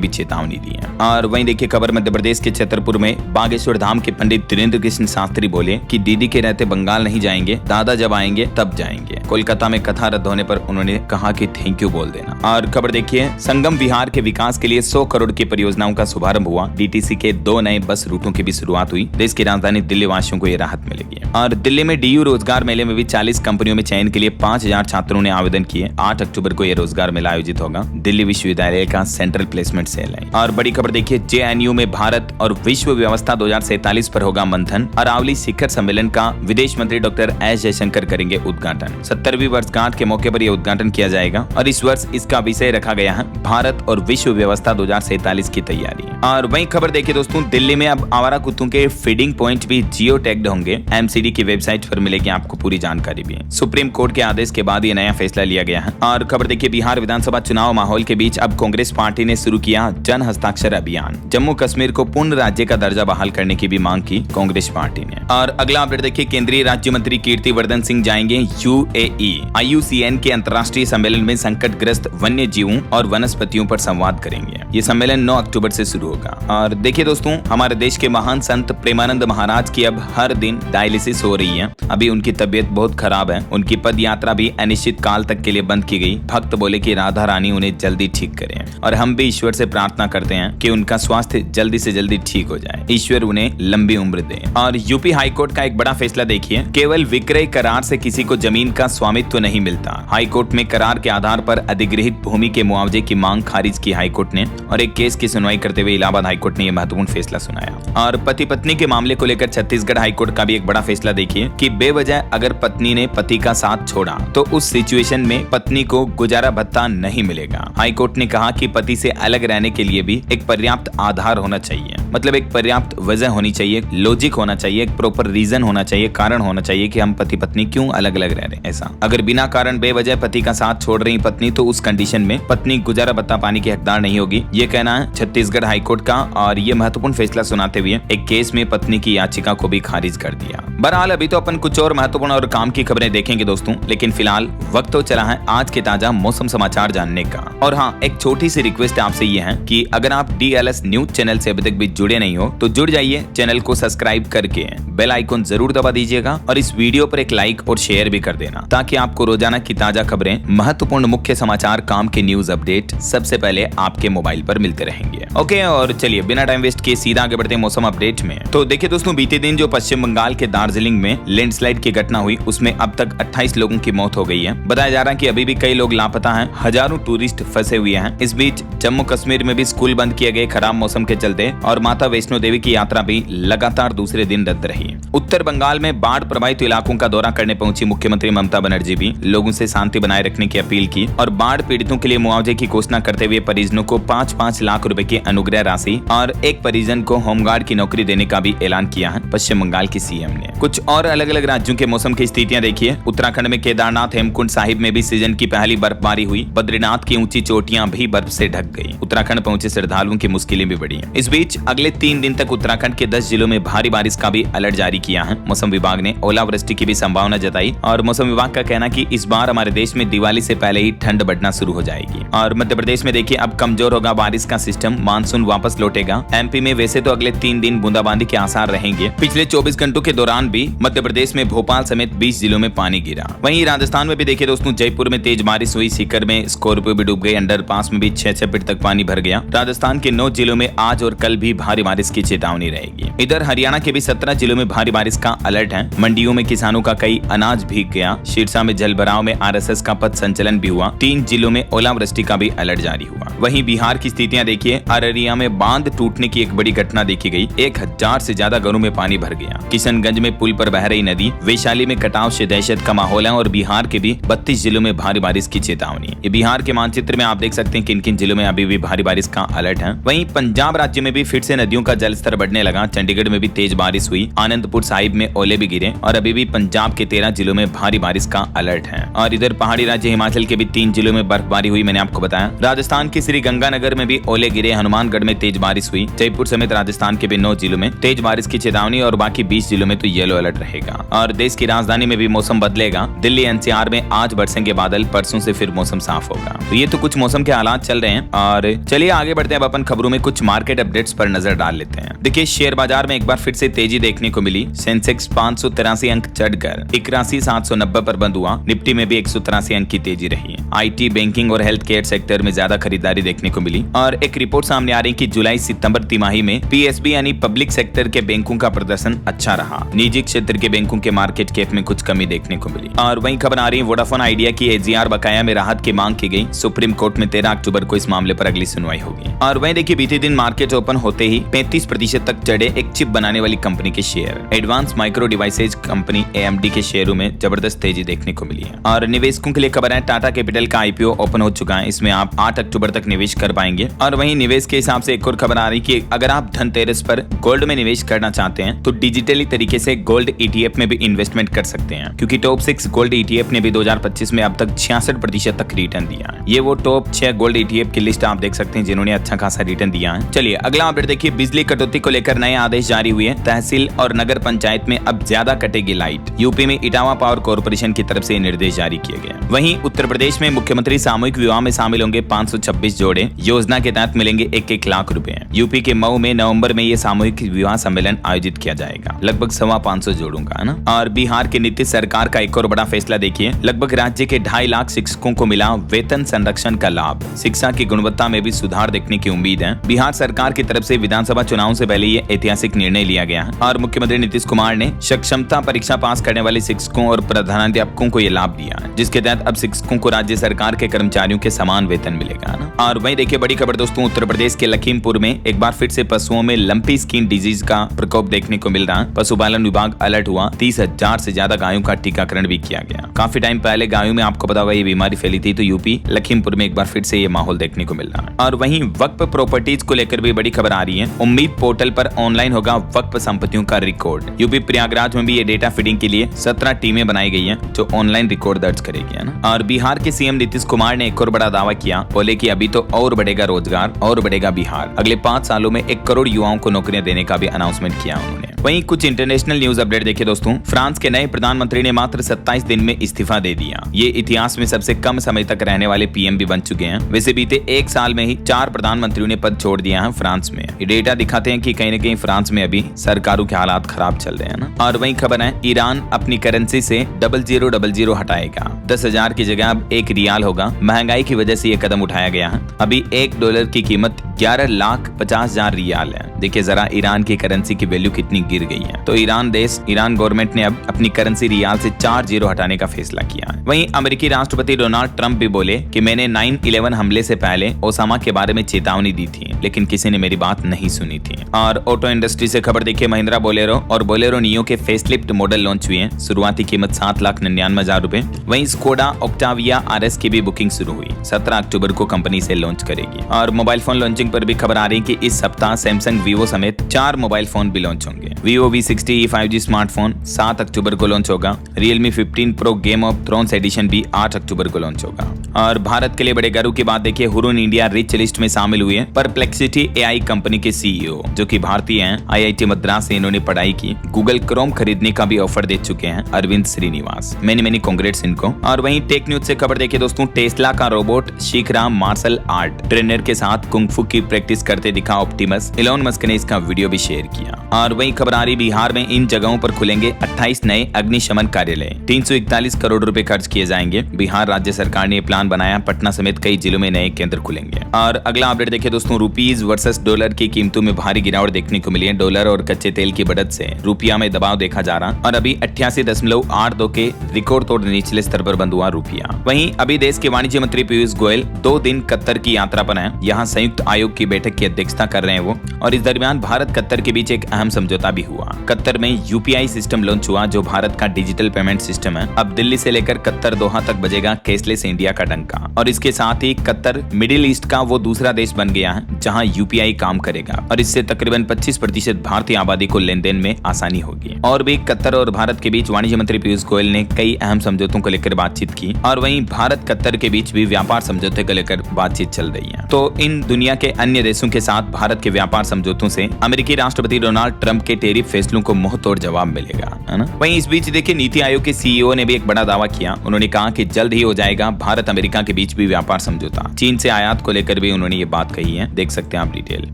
भी चेतावनी दी है। और वहीं देखिए खबर मध्य प्रदेश के छतरपुर में बागेश्वर धाम के पंडित धीरेन्द्र कृष्ण शास्त्री बोले कि दीदी के रहते बंगाल नहीं जाएंगे, दादा जब आएंगे तब जाएंगे। कोलकाता में कथा रद्द होने पर उन्होंने कहा कि थैंक यू बोल देना। और खबर देखिए संगम विहार के विकास के लिए 100 करोड़ की परियोजनाओं का शुभारंभ हुआ। डीटीसी के 2 नए बस रूटों की भी शुरुआत हुई। देश की राजधानी दिल्ली वासियों को ये राहत मिलेगी। और दिल्ली में डीयू रोजगार मेले में भी 40 कंपनियों में चयन के लिए 5000 छात्रों ने आवेदन किए। 8 अक्टूबर को यह रोजगार मेला आयोजित होगा। दिल्ली विश्वविद्यालय का सेंट्रल प्लेसमेंट सेल है। और बड़ी खबर देखिए जेएनयू में भारत और विश्व व्यवस्था 2047 पर होगा मंथन। अरावली शिखर सम्मेलन का विदेश मंत्री डॉक्टर एस जयशंकर करेंगे उद्घाटन। 70वीं वर्षगांठ के मौके पर यह उद्घाटन किया जाएगा और इस वर्ष इसका विषय रखा गया है भारत और विश्व व्यवस्था 2047 की तैयारी। और वहीं खबर देखिए दोस्तों दिल्ली में अब आवारा कुत्तों के फीडिंग पॉइंट भी जियो टैग्ड होंगे। एमसीडी की वेबसाइट पर मिलेगी आपको पूरी जानकारी भी। सुप्रीम कोर्ट के आदेश के बाद ये नया फैसला लिया गया है। और खबर देखिए बिहार विधानसभा चुनाव माहौल के बीच अब कांग्रेस पार्टी ने शुरू किया जन हस्ताक्षर अभियान। जम्मू कश्मीर को पूर्ण राज्य का दर्जा बहाल करने की भी मांग की कांग्रेस पार्टी ने। और अगला अपडेट देखिए केंद्रीय राज्य मंत्री कीर्तिवर्धन सिंह जाएंगे यूएई। IUCN के अंतर्राष्ट्रीय सम्मेलन में संकटग्रस्त वन्य जीवों और वनस्पतियों पर संवाद करेंगे। ये सम्मेलन 9 अक्टूबर से शुरू होगा। और देखिए दोस्तों हमारे देश के महान संत प्रेमानंद महाराज की अब हर दिन डायलिसिस हो रही है। अभी उनकी तबीयत बहुत खराब है। उनकी पद यात्रा भी अनिश्चित काल तक के लिए बंद की गई। भक्त बोले कि राधा रानी उन्हें जल्दी ठीक करें और हम भी ईश्वर से प्रार्थना करते हैं कि उनका स्वास्थ्य जल्दी से जल्दी ठीक हो जाए। ईश्वर उन्हें लंबी उम्र दे। और यूपी हाईकोर्ट का एक बड़ा फैसला देखिए केवल विक्रय करार से किसी को जमीन का स्वामित्व नहीं मिलता। हाईकोर्ट में करार के आधार पर अधिग्रहित भूमि के मुआवजे की मांग खारिज की हाईकोर्ट ने। और एक केस की सुनवाई करते हुए इलाहाबाद हाईकोर्ट ने यह महत्वपूर्ण फैसला सुनाया। और पति पत्नी के मामले को लेकर छत्तीसगढ़ हाईकोर्ट का भी एक बड़ा फैसला देखिए कि बेवजह अगर पत्नी ने पति का साथ छोड़ा तो उस सिचुएशन में पत्नी को गुजारा भत्ता नहीं मिलेगा। हाईकोर्ट ने कहा कि पति से अलग रहने के लिए भी एक पर्याप्त आधार होना चाहिए। मतलब एक पर्याप्त वजह होनी चाहिए, लॉजिक होना चाहिए, एक प्रॉपर रीजन होना चाहिए, कारण होना चाहिए कि हम पति पत्नी क्यों अलग अलग रह रहे हैं। ऐसा अगर बिना कारण बेवजह पति का साथ छोड़ रही पत्नी तो उस कंडीशन में पत्नी गुजारा भत्ता पाने की हकदार नहीं होगी। ये कहना है छत्तीसगढ़ हाईकोर्ट का। और ये महत्वपूर्ण फैसला सुनाते हुए एक केस में पत्नी की याचिका को भी खारिज कर दिया। बहरहाल अभी तो अपन कुछ और महत्वपूर्ण और काम की खबरें देखेंगे दोस्तों, लेकिन फिलहाल वक्त तो चला है आज के ताजा मौसम समाचार जानने का। और हाँ एक छोटी सी रिक्वेस्ट आपसे ये है कि अगर आप DLS न्यूज चैनल से अभी तक भी जुड़े नहीं हो तो जुड़ जाइए। चैनल को सब्सक्राइब करके बेल आइकन जरूर दबा दीजिएगा और इस वीडियो पर एक लाइक और शेयर भी कर देना ताकि आपको रोजाना की ताजा खबरें, महत्वपूर्ण मुख्य समाचार, काम के न्यूज अपडेट सबसे पहले आपके मोबाइल पर मिलते रहेंगे। ओके और चलिए बिना टाइम वेस्ट किए सीधा आगे बढ़ते हैं मौसम अपडेट में। तो देखिए दोस्तों बीते दिन जो पश्चिम बंगाल के दार्जिलिंग में लैंडस्लाइड की घटना हुई उसमें अब तक 28 लोगों की मौत हो गई है। बताया जा रहा है कि अभी भी कई लोग लापता हैं। हजारों टूरिस्ट फंसे हुए हैं। इस बीच जम्मू कश्मीर में भी स्कूल बंद किए गए खराब मौसम के चलते और माता वैष्णो देवी की यात्रा भी लगातार दूसरे दिन रद्द रही। उत्तर बंगाल में बाढ़ प्रभावित इलाकों का दौरा करने पहुंची मुख्यमंत्री ममता बनर्जी भी लोगों से शांति बनाए रखने की अपील की और बाढ़ पीड़ितों के लिए मुआवजे की घोषणा करते हुए परिजनों को 5-5 लाख रुपए की अनुग्रह राशि और एक परिजन को होमगार्ड की नौकरी देने का भी ऐलान किया है पश्चिम बंगाल की सीएम ने। कुछ और अलग अलग राज्यों के मौसम की स्थितियां देखिए। उत्तराखंड में केदारनाथ हेमकुंड साहिब में भी सीजन की पहली बर्फबारी हुई। बद्रीनाथ की ऊंची चोटियां भी बर्फ से ढक गई। उत्तराखंड पहुंचे श्रद्धालुओं की मुश्किलें भी बढ़ी। इस बीच अगले 3 दिन तक उत्तराखंड के 10 जिलों में भारी बारिश का भी अलर्ट जारी किया है। मौसम विभाग ने ओलावृष्टि की भी संभावना जताई और मौसम विभाग का कहना कि इस बार हमारे देश में दिवाली से पहले ही ठंड बढ़ना शुरू हो जाएगी। और मध्य प्रदेश में देखिए अब कमजोर होगा बारिश का सिस्टम, मानसून वापस लौटेगा। एमपी में वैसे तो अगले 3 दिन बूंदाबांदी के आसार रहेंगे। पिछले 24 घंटों के दौरान भी मध्य प्रदेश में भोपाल समेत 20 जिलों में पानी गिरा। वहीं राजस्थान में भी देखिए दोस्तों जयपुर में तेज बारिश हुई। सीकर में स्कॉर्पियो भी डूब गई। अंडरपास में भी 6 फीट तक पानी भर गया। राजस्थान के 9 जिलों में आज और कल भी भारी बारिश की चेतावनी रहेगी। इधर हरियाणा के भी 17 जिलों में भारी बारिश का अलर्ट है। मंडियों में किसानों का कई अनाज भीग गया। सिरसा में जलभराव में RSS का पथ संचलन भी हुआ। 3 जिलों में ओलावृष्टि का भी अलर्ट जारी हुआ। वहीं बिहार की स्थितियां देखिए। अररिया में बांध टूटने की एक बड़ी घटना देखी गई। 1000 से ज्यादा घरों में पानी भर गया। किशनगंज में पुल पर बह रही नदी। वैशाली में कटाव से दहशत का माहौल है और बिहार के भी 32 जिलों में भारी बारिश की चेतावनी। ये बिहार के मानचित्र में आप देख सकते हैं किन किन जिलों में अभी भी भारी बारिश का अलर्ट है। वहीं पंजाब राज्य में भी फिर से नदियों का जलस्तर बढ़ने लगा। चंडीगढ़ में भी तेज बारिश हुई, आनंदपुर साहिब में ओले भी गिरे और अभी भी पंजाब के 13 जिलों में भारी बारिश का अलर्ट है। और इधर पहाड़ी राज्य हिमाचल के भी 3 जिलों में बर्फबारी हुई, मैंने आपको बताया। राजस्थान के श्रीगंगानगर में भी ओले गिरे, हनुमानगढ़ में तेज बारिश हुई। जयपुर समेत राजस्थान के भी 9 जिलों में तेज बारिश की चेतावनी और बाकी 20 जिलों में तो येलो अलर्ट रहेगा। और देश की राजधानी में भी मौसम बदलेगा। दिल्ली एनसीआर में आज बरसेंगे बादल, परसों से फिर मौसम साफ होगा। तो ये तो कुछ मौसम के हालात चल रहे हैं। और चलिए आगे बढ़ते हैं, अब अपन खबरों में कुछ मार्केट अपडेट्स पर नजर डाल लेते हैं। देखिए शेयर बाजार में एक बार फिर से तेजी देखने को मिली। सेंसेक्स 583 अंक चढ़कर 81,790 पर बंद हुआ। निफ्टी में भी 183 अंक की तेजी रही है। आईटी, बैंकिंग और हेल्थ केयर सेक्टर में ज्यादा खरीदारी देखने को मिली। और एक रिपोर्ट सामने आ रही कि जुलाई सितंबर तिमाही में पीएसबी यानी पब्लिक सेक्टर के बैंकों का प्रदर्शन अच्छा रहा। निजी क्षेत्र के बैंकों के मार्केट कैप में कुछ कमी देखने को मिली। और वहीं खबर आ रही है वोडाफोन आइडिया की एजीआर बकाया में राहत की मांग की गई। सुप्रीम कोर्ट में 13 अक्टूबर को इस मामले पर अगली सुनवाई होगी। और वहीं देखिए बीते दिन मार्केट ओपन होते ही 35% तक चढ़े एक चिप बनाने वाली कंपनी के share. Advance micro devices company AMD के शेयरों में जबरदस्त तेजी देखने को मिली है। और निवेशकों के लिए खबर है टाटा कैपिटल का आईपीओ ओपन हो चुका है। इसमें आप 8 अक्टूबर तक निवेश कर पाएंगे। और वहीं निवेश के हिसाब से एक और खबर आ रही कि अगर आप धनतेरस पर गोल्ड में निवेश करना चाहते हैं तो डिजिटली तरीके से गोल्ड ईटीएफ में भी इन्वेस्टमेंट कर सकते हैं, क्योंकि टॉप 6 गोल्ड ईटीएफ ने भी 2025 में अब तक 66% तक रिटर्न दिया है। ये वो टॉप 6 गोल्ड ईटीएफ की लिस्ट आप देख सकते हैं जिन्होंने अच्छा खासा रिटर्न दिया है। चलिए अगला अपडेट देखिए, बिजली कटौती को लेकर नए आदेश जारी हुए। तहसील और नगर पंचायत में अब ज्यादा कटेगी लाइट। यूपी में इटावा पावर कॉर्पोरेशन की तरफ से निर्देश जारी किए गए। वहीं उत्तर प्रदेश में मुख्यमंत्री सामूहिक विवाह में शामिल होंगे 526 जोड़े। योजना के तहत मिलेंगे 1-1 लाख रुपए। यूपी के मऊ में नवंबर में ये सामूहिक विवाह सम्मेलन आयोजित किया जाएगा, लगभग 525 जोड़ों का, है ना। और बिहार के नीतीश सरकार का एक और बड़ा फैसला देखिए, लगभग राज्य के 2.5 लाख शिक्षकों को मिला वेतन संरक्षण का लाभ। शिक्षा की गुणवत्ता में भी सुधार देखने की उम्मीद है। बिहार सरकार की तरफ से विधानसभा चुनाव से पहले ये ऐतिहासिक निर्णय लिया गया है। और मुख्यमंत्री नीतीश कुमार ने सक्षमता परीक्षा पास करने वाले शिक्षकों और प्रधानाध्यापकों को ये लाभ दिया है, जिसके तहत अब शिक्षकों को राज्य सरकार के कर्मचारियों के समान वेतन मिलेगा ना। और वहीं देखिए बड़ी खबर दोस्तों, उत्तर प्रदेश के लखीमपुर में एक बार फिर से पशुओं में लंपी स्किन डिजीज का प्रकोप देखने को मिल रहा है। पशुपालन विभाग अलर्ट हुआ। 30,000 से ज्यादा गायों का टीकाकरण भी किया गया। काफी टाइम पहले गायों में आपको पता होगा ये बीमारी फैली थी, तो यूपी लखीमपुर में एक बार फिर से ये माहौल देखने को मिल रहा है। और वहीं वक्फ प्रॉपर्टीज को लेकर भी बड़ी खबर आ रही है। उम्मीद पोर्टल पर ऑनलाइन होगा वक्फ संपत्तियों का रिकॉर्ड। यूपी प्रयागराज में भी ये डेटा फीडिंग के लिए 17 टीमें बनाई गई हैं जो ऑनलाइन रिकॉर्ड दर्ज करेगी, है ना। और बिहार के सीएम नीतीश कुमार ने एक और बड़ा दावा किया, बोले कि अभी तो और बढ़ेगा रोजगार और बढ़ेगा बिहार। अगले 5 सालों में 1 करोड़ युवाओं को नौकरियां देने का भी अनाउंसमेंट किया उन्होंने। वहीं कुछ इंटरनेशनल न्यूज अपडेट देखिए दोस्तों, फ्रांस के नए प्रधानमंत्री ने मात्र 27 दिन में इस्तीफा दे दिया। ये इतिहास में सबसे कम समय तक रहने वाले पीएम भी बन चुके हैं। वैसे बीते 1 साल में ही 4 प्रधानमंत्रियों ने पद छोड़ दिया है फ्रांस में। ये डेटा दिखाते हैं कि कहीं न कहीं फ्रांस में अभी सरकारों के हालात खराब चल रहे हैं ना। और वहीं खबर है ईरान अपनी करेंसी से 0000 हटाएगा। 10,000 की जगह अब 1 रियाल होगा। महंगाई की वजह से ये कदम उठाया गया है। अभी $1 की कीमत 11,50,000 रियाल है। देखिए जरा ईरान की करेंसी की वैल्यू कितनी गिर गई है। तो ईरान गवर्नमेंट ने अब अपनी करेंसी रियाल से 4 जीरो हटाने का फैसला किया है। वहीं अमेरिकी राष्ट्रपति डोनाल्ड ट्रंप भी बोले कि मैंने 9/11 हमले से पहले ओसामा के बारे में चेतावनी दी थी, लेकिन किसी ने मेरी बात नहीं सुनी थी। और ऑटो इंडस्ट्री से खबर देखिए, महिंद्रा बोलेरो और बोलेरो नियो के फेसलिफ्ट मॉडल लॉन्च हुए हैं। शुरुआती कीमत 7,99,000 रुपए। वहीं स्कोडा ऑक्टाविया आरएस की भी बुकिंग शुरू हुई। 17 अक्टूबर को कंपनी से लॉन्च करेगी। और मोबाइल फोन लॉन्चिंग पर भी खबर आ रही है कि इस सप्ताह सैमसंग, वीवो समेत 4 मोबाइल फोन भी लॉन्च होंगे। Vivo V60 5G smartphone 7 October को लॉन्च होगा। Realme 15 Pro game of thrones edition भी 8 अक्टूबर को लॉन्च होगा। और भारत के लिए बड़े गर्व की बात देखिए, हुरुन इंडिया रिच लिस्ट में शामिल हुए परप्लेक्सिटी AI कंपनी के CEO, जो कि भारतीय हैं। IIT मद्रास से इन्होंने पढ़ाई की। गूगल क्रोम खरीदने का भी ऑफर दे चुके हैं अरविंद श्रीनिवास। मेनी कांग्रेट्स इनको। और वहीं टेक न्यूज से खबर देखिए दोस्तों, टेस्ला का रोबोट सीख रहा मार्शल आर्ट। ट्रेनर के साथ कुंग-फू की प्रैक्टिस करते दिखा ऑप्टिमस। इलॉन मस्क ने इसका वीडियो भी शेयर किया। और वहीं खबर आ रही, बिहार में इन जगहों पर खुलेंगे 28 नए अग्निशमन कार्यालय। 341 करोड़ रुपए खर्च किए जाएंगे। बिहार राज्य सरकार ने प्लान बनाया। पटना समेत कई जिलों में नए केंद्र खुलेंगे। और अगला अपडेट देखिए दोस्तों, रुपीज वर्सेस डॉलर की कीमतों में भारी गिरावट देखने को मिली है। डॉलर और कच्चे तेल की बढ़त से रुपया में दबाव देखा जा रहा और अभी 88.82 के रिकॉर्ड तोड़ निचले स्तर पर बंद हुआ रुपया। वहीं अभी देश के वाणिज्य मंत्री पीयूष गोयल 2 दिन कतर की यात्रा पर हैं। यहाँ संयुक्त आयोग आयोग की बैठक की अध्यक्षता कर रहे हैं वो। और इस दरमियान भारत कतर के बीच एक अहम समझौता भी हुआ। कतर में यूपीआई सिस्टम लॉन्च हुआ जो भारत का डिजिटल पेमेंट सिस्टम है। अब दिल्ली से लेकर कतर दोहा तक बजेगा कैशलेस इंडिया का डंका। और इसके साथ ही कतर मिडिल ईस्ट का वो दूसरा देश बन गया है जहां यूपीआई काम करेगा और इससे तकरीबन 25% भारतीय आबादी को लेन देन में आसानी होगी। और भी कतर और भारत के बीच वाणिज्य मंत्री पीयूष गोयल ने कई अहम समझौतों को लेकर बातचीत की और वहीं भारत कतर के बीच भी व्यापार समझौते को लेकर बातचीत चल रही है। तो इन दुनिया के अन्य देशों के साथ भारत के व्यापार समझौतों से अमेरिकी राष्ट्रपति डोनाल्ड ट्रंप के टैरिफ फैसलों को मुंहतोड़ जवाब मिलेगा, है ना। वहीं इस बीच देखिए नीति आयोग के सीईओ ने भी एक बड़ा दावा किया। उन्होंने कहा कि जल्द ही हो जाएगा भारत अमेरिका के बीच भी व्यापार समझौता। चीन से आयात को लेकर भी उन्होंने ये बात कही है, देख सकते हैं आप डिटेल।